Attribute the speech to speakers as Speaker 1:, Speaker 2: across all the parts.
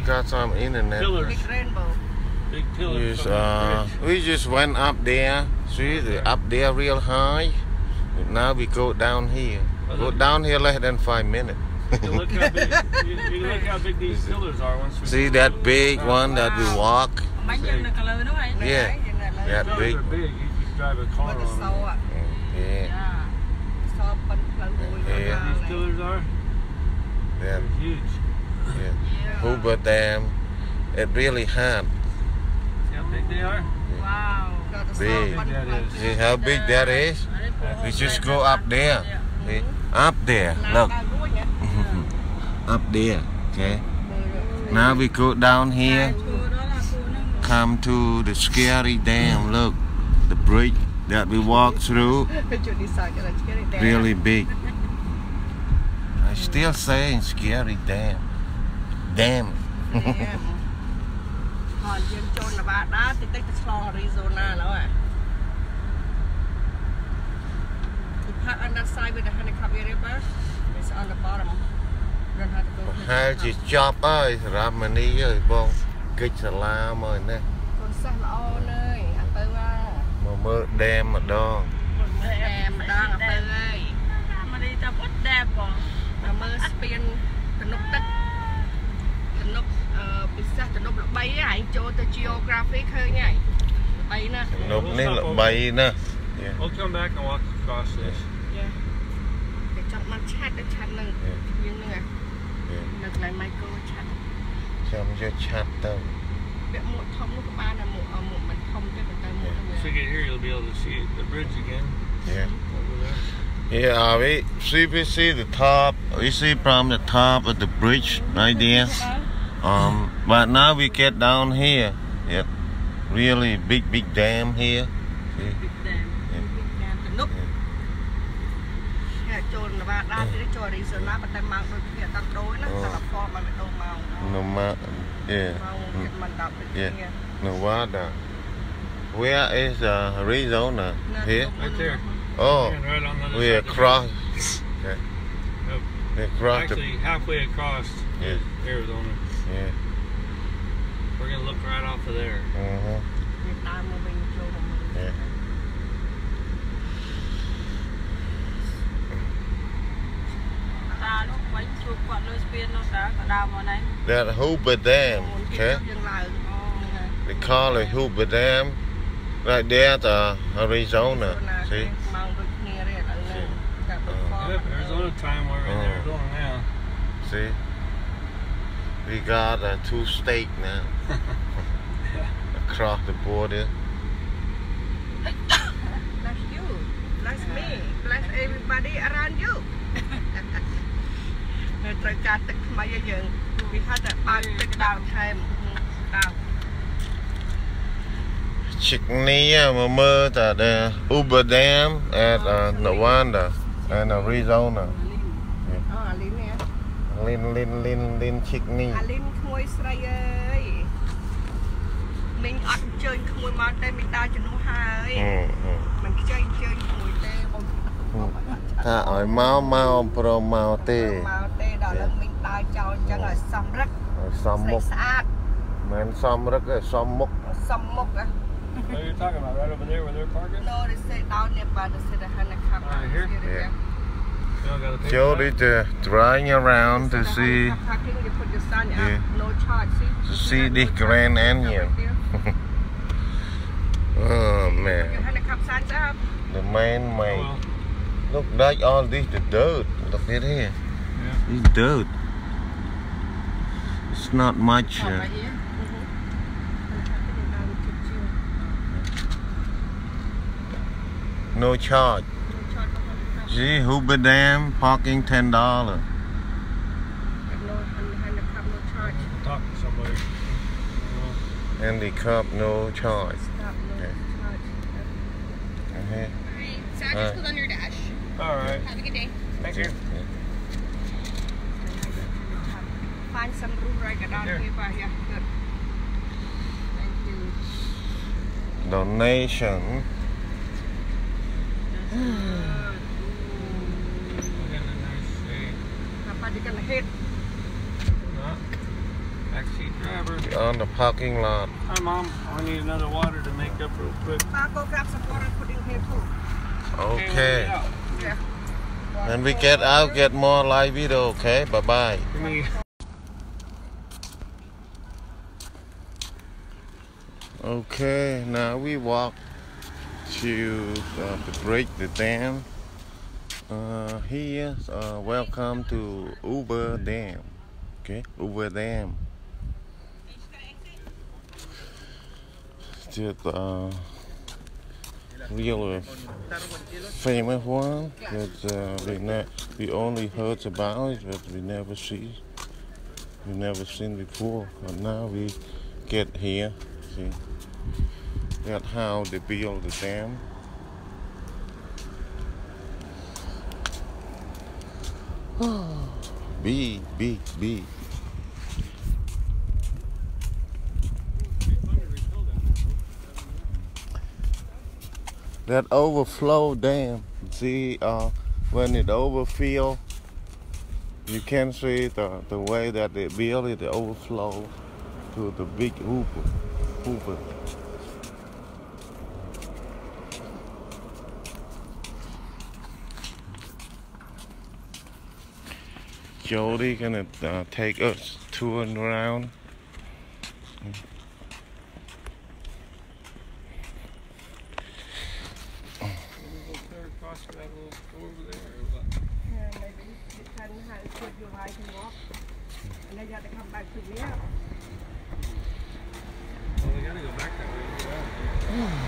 Speaker 1: got some internet.
Speaker 2: Big rainbow.
Speaker 3: Big pillars.
Speaker 1: We just went up there. See, up there real high. Now we go down here. Go down here less than 5 minutes.
Speaker 3: Look how big, you look how big these pillars are. Once we
Speaker 1: See that big one that we walk?
Speaker 2: Yeah.
Speaker 1: That
Speaker 3: pillars
Speaker 1: big.
Speaker 3: are big. You can drive a car
Speaker 2: With the
Speaker 3: on them.
Speaker 2: saw.
Speaker 1: Yeah.
Speaker 2: Saw fun flow.
Speaker 1: Yeah.
Speaker 3: These pillars are.
Speaker 1: Yeah.
Speaker 3: They're huge.
Speaker 1: Yeah. Hoover Dam. It really hard.
Speaker 3: See how big they are?
Speaker 2: Wow.
Speaker 1: Big. See how big that is? We just go up there. See? Up there. Look. Up there. Okay. Now we go down here. Come to the scary dam. Look. The bridge that we walk through. Really big. I still saying scary dam. Dam.
Speaker 2: Part on that side with the Honeycomb River is on the bottom. You don't have to go.
Speaker 1: Hai chị chop ơi, rạp mà đi ơi bông. Kích xà la mời nè.
Speaker 2: Con sắc là ô nơi, ăn tư à.
Speaker 1: Mà mơ đem mà đo.
Speaker 2: Đem mà đo ăn tư ơi. Mà đi ta bút đẹp bông. Mà mơ spin tình nục tích. Tình nục, tình nục là bay á, anh cho ta geographic hơi nha. Bay nè.
Speaker 1: Tình nục này là bay nè.
Speaker 3: We'll come back and walk across this.
Speaker 2: Yeah. Để chọn mặt chat để chat nâng. Nhưng nè. Nâng lại micro chat.
Speaker 1: Chăm cho chat đâu.
Speaker 2: Bé một thông lúc ba là một mình không cho mình tay một.
Speaker 3: Once we get here, you'll be able to see the bridge again.
Speaker 1: Yeah.
Speaker 3: Over there.
Speaker 1: Yeah, we see the top. We see from the top of the bridge right there. But now we get down here. Yeah. Really big dam here. See?
Speaker 2: Núp trồn là ba đa thì trồn đi sơn lá, bắt tay mang đôi kia tăng đối nó là form mà đôi màu.
Speaker 1: No, yeah. Yeah. Nevada. Where is Arizona? Here?
Speaker 3: Right there.
Speaker 1: Oh,
Speaker 3: Right on the other
Speaker 1: we're
Speaker 3: side of the
Speaker 1: across.
Speaker 3: bridge.
Speaker 1: Okay.
Speaker 3: Yep.
Speaker 1: We're across
Speaker 3: Actually, halfway across
Speaker 1: Yeah.
Speaker 3: Arizona.
Speaker 1: Yeah.
Speaker 3: We're gonna look right off of there.
Speaker 1: Yeah. That Hoover Dam, okay? They call it Hoover Dam. Right there to Arizona. See?
Speaker 3: Yep, Arizona time, we're in Arizona now.
Speaker 1: See? We got 2 states now. Across the border.
Speaker 2: Bless you, bless me, bless everybody around you. We had a big down time.
Speaker 1: Chickney, Mama, the Hoover Dam at Nevada and Arizona. Lin Chickney.
Speaker 2: Lin khôi sray ơi. Mình ăn chơi khôi mà tên mình ta cho nó hay. Mình chơi khôi tê bông.
Speaker 1: Ta ở mau pro mau tê.
Speaker 2: Mau tê đó là mình ta cho chẳng là xăm rắc.
Speaker 1: Xăm mốc.
Speaker 2: Sạch.
Speaker 1: Man xăm rắc cái xăm mốc.
Speaker 2: Xăm mốc á.
Speaker 3: What are you talking about? Right over there where they're parking?
Speaker 2: No, they say down there by the city Honeycomb.
Speaker 3: Right here?
Speaker 1: Yeah.
Speaker 3: You don't gotta pay
Speaker 1: Jody driving around to see
Speaker 2: No charge,
Speaker 1: to see the Grand Canyon. Oh man. The main
Speaker 3: Well,
Speaker 1: look like all this the dirt. Look at here.
Speaker 3: yeah.
Speaker 1: This dirt. It's not much. No charge. See, Hoover Dam parking $10.
Speaker 3: Talk to somebody.
Speaker 1: And the cup no charge. Okay.
Speaker 4: So just goes on your dash.
Speaker 3: All right.
Speaker 4: Have a good day.
Speaker 3: Thank you.
Speaker 2: Find some room right down here. Yeah, good. Thank you.
Speaker 1: Donation.
Speaker 2: Apa di kan head?
Speaker 3: Backseat driver.
Speaker 1: On the parking lot.
Speaker 3: Hi, Mom. I need another water to make up real quick.
Speaker 2: Go grab some water and put in here too.
Speaker 1: Okay.
Speaker 2: Yeah.
Speaker 1: When we get out, get more live video, okay? Bye-bye. Okay, now we walk to break the dam. Here, welcome to Hoover Dam. Okay, Hoover Dam. Just really famous one that we only heard about it, but we never seen before. But now we get here. See, that's how they build the dam. Big. That overflow dam. See, when it overfill, you can see the way that they build it, the overflow to the big Hoover. Jody gonna take us touring around.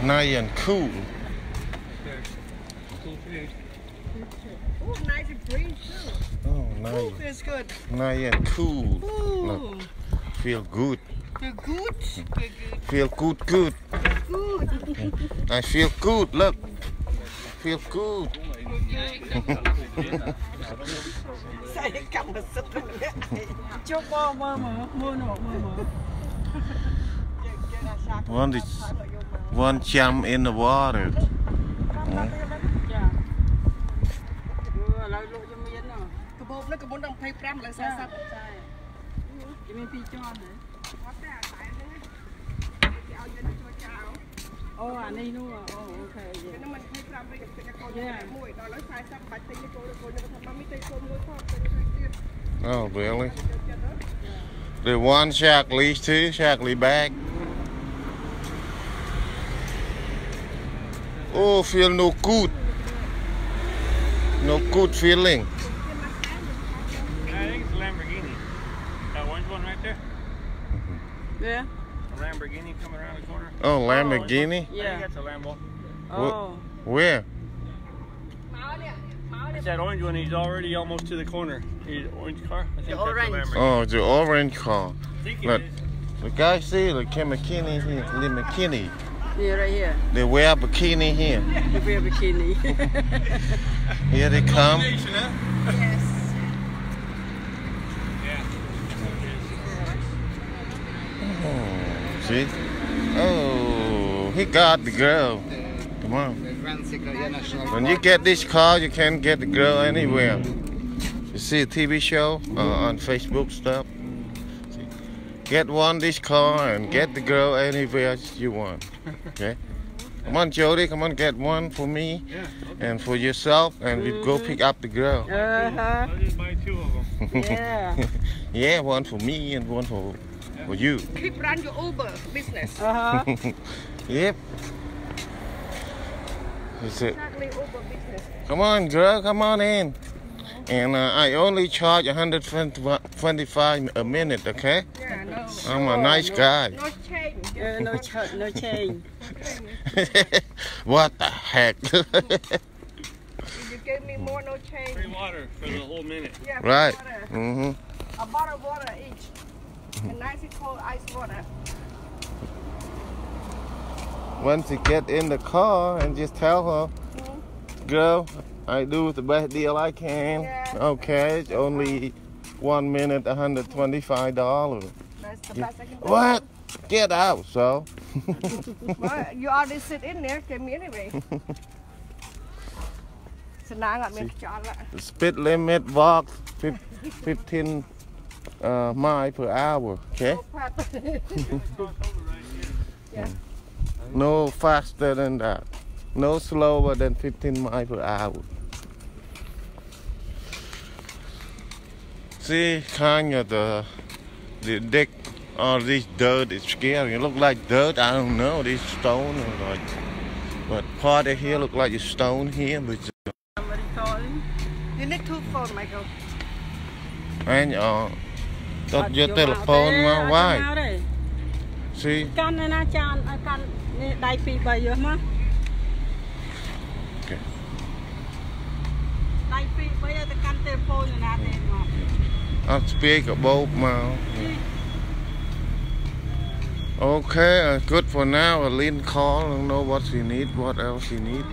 Speaker 1: Nice and cool.
Speaker 2: Oh, nice and green too.
Speaker 1: Oh, nice.
Speaker 2: Oh, feels good.
Speaker 1: Nice and cool.
Speaker 2: Ooh.
Speaker 1: Look, feel good.
Speaker 2: Feel good.
Speaker 1: Feel good.
Speaker 2: Good.
Speaker 1: I feel good. Look, feel good.
Speaker 2: Say come and sit on it. Chúc mơ.
Speaker 1: One jump in the water.
Speaker 2: Cái bốn đồng thay pram lại sao? Cái mình phi cho này. Oh, anh đi luôn à? Oh, okay. Cái nó mình thay pram với cái con này mũi, đó lấy sai xong bạch tinh cái cô nó thằng ba mươi tây cô mũi con.
Speaker 1: Oh, really? The one Shackley too, Shackley back. Oh, feel no good. No good feeling.
Speaker 3: I think it's a Lamborghini. That orange one right there?
Speaker 2: Yeah.
Speaker 3: A Lamborghini coming around the corner.
Speaker 1: Oh, Lamborghini?
Speaker 3: Yeah. I think that's a Lambo.
Speaker 2: Oh.
Speaker 1: Where?
Speaker 3: It's that orange one. He's already almost to the corner. He's orange car. I think
Speaker 2: The
Speaker 3: that's
Speaker 2: orange.
Speaker 3: a Lamborghini.
Speaker 1: Oh, the orange car.
Speaker 3: I think
Speaker 1: Look,
Speaker 3: it is.
Speaker 1: the guy see the bikini here, the bikini.
Speaker 2: Yeah, right here.
Speaker 1: They wear bikini here.
Speaker 2: You wear bikini.
Speaker 1: Here they come.
Speaker 2: Yes.
Speaker 1: Oh, see? Oh, he got the girl. Come on. When you get this car, you can get the girl anywhere. You see a TV show on Facebook stuff. See? Get one this car and get the girl anywhere you want. Okay? Come on, Jody. Come on, get one for me and for yourself, and we go pick up the girl.
Speaker 3: I'll just buy 2 of them.
Speaker 2: Yeah.
Speaker 1: Yeah, one for me and one for you.
Speaker 2: Keep run your Uber business.
Speaker 1: Yep. That's it.
Speaker 2: Exactly Uber business.
Speaker 1: Come on, girl. Come on in. And I only charge 125 a minute, okay?
Speaker 2: Yeah, no.
Speaker 1: I'm a nice guy.
Speaker 2: No change.
Speaker 5: Yeah, no change.
Speaker 1: What the heck?
Speaker 2: If you give me more, no change.
Speaker 3: Free water for the whole minute.
Speaker 2: Yeah,
Speaker 1: Right.
Speaker 2: water.
Speaker 1: Mm-hmm.
Speaker 2: A bottle of water each. And nice and cold ice water.
Speaker 1: Once you get in the car and just tell her, girl, I do the best deal I can.
Speaker 2: Yeah.
Speaker 1: Okay, it's only 1 minute, $125.
Speaker 2: That's the best I can do.
Speaker 1: What? Get out, so.
Speaker 2: Well, you already sit in there, give me anyway. So now I got me a
Speaker 1: The speed limit box 15 miles per hour. Okay. No faster than that. No slower than 15 miles per hour. See, kind of the deck, all this dirt is scary. It look like dirt. I don't know. This stone, or like, but part of here look like a stone here, but.
Speaker 2: You need 2 phones, Michael.
Speaker 1: And Tắt vô telephone mà why? See?
Speaker 5: Căn này na chan, căn này đại phi bây giờ mà.
Speaker 1: Okay.
Speaker 5: Đại phi bây giờ căn telephone này na thế mà.
Speaker 1: I'll speak about now. Okay, good for now. Aline call. I don't know what she need. What else she need.